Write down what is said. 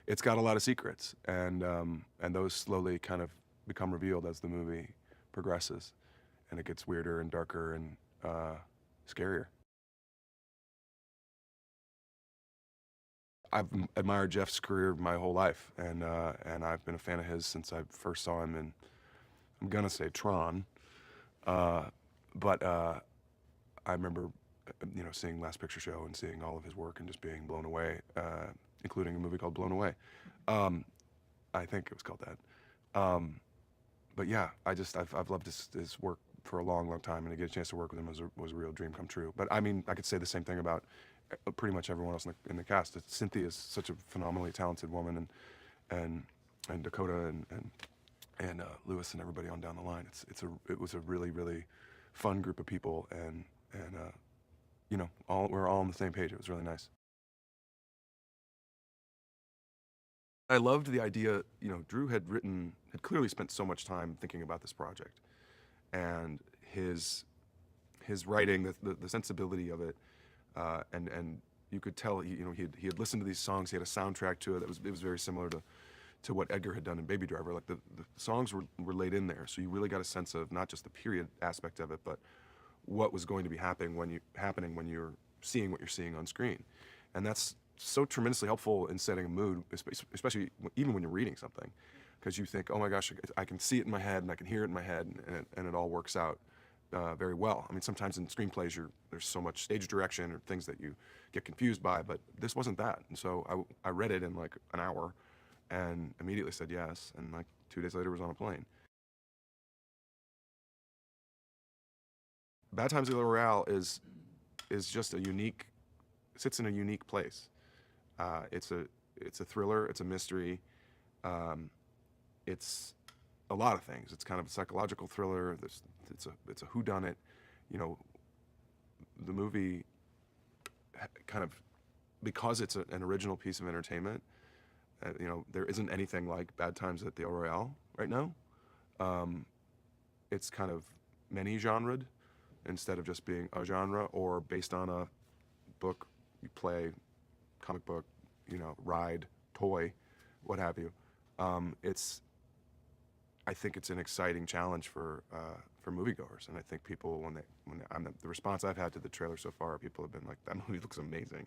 it's got a lot of secrets, and those slowly kind of become revealed as the movie progresses, and it gets weirder and darker and scarier. I've admired Jeff's career my whole life, and I've been a fan of his since I first saw him in, I'm gonna say Tron, but I remember, seeing Last Picture Show and seeing all of his work and just being blown away, including a movie called Blown Away. I think it was called that. But yeah, I've loved his work for a long, long time, and to get a chance to work with him was a real dream come true. But I mean, I could say the same thing about pretty much everyone else in the cast. Cynthia is such a phenomenally talented woman, and Dakota and Lewis and everybody on down the line. It was a really, really fun group of people, and we're all on the same page. It was really nice. I loved the idea, Drew had clearly spent so much time thinking about this project, and his writing, the sensibility of it, and you could tell he had listened to these songs. He had a soundtrack to it that was very similar to what Edgar had done in Baby Driver. Like the songs were laid in there, so you really got a sense of not just the period aspect of it, but what was going to be happening when you're seeing what you're seeing on screen, and that's so tremendously helpful in setting a mood, especially even when you're reading something, because you think, oh my gosh, I can see it in my head and I can hear it in my head, and it all works out very well. I mean, sometimes in screenplays there's so much stage direction or things that you get confused by, but this wasn't that. And so I read it in like an hour and immediately said yes, and like 2 days later was on a plane. Bad Times at the Royale is just sits in a unique place. It's a thriller, it's a mystery, it's a lot of things. It's kind of a psychological thriller. It's a whodunit. The movie kind of, because it's an original piece of entertainment. There isn't anything like Bad Times at the Royale right now. It's kind of many-genred instead of just being a genre or based on a book, play, comic book, ride, toy, what have you. I think it's an exciting challenge for moviegoers, and I think people the response I've had to the trailer so far, people have been like, that movie looks amazing.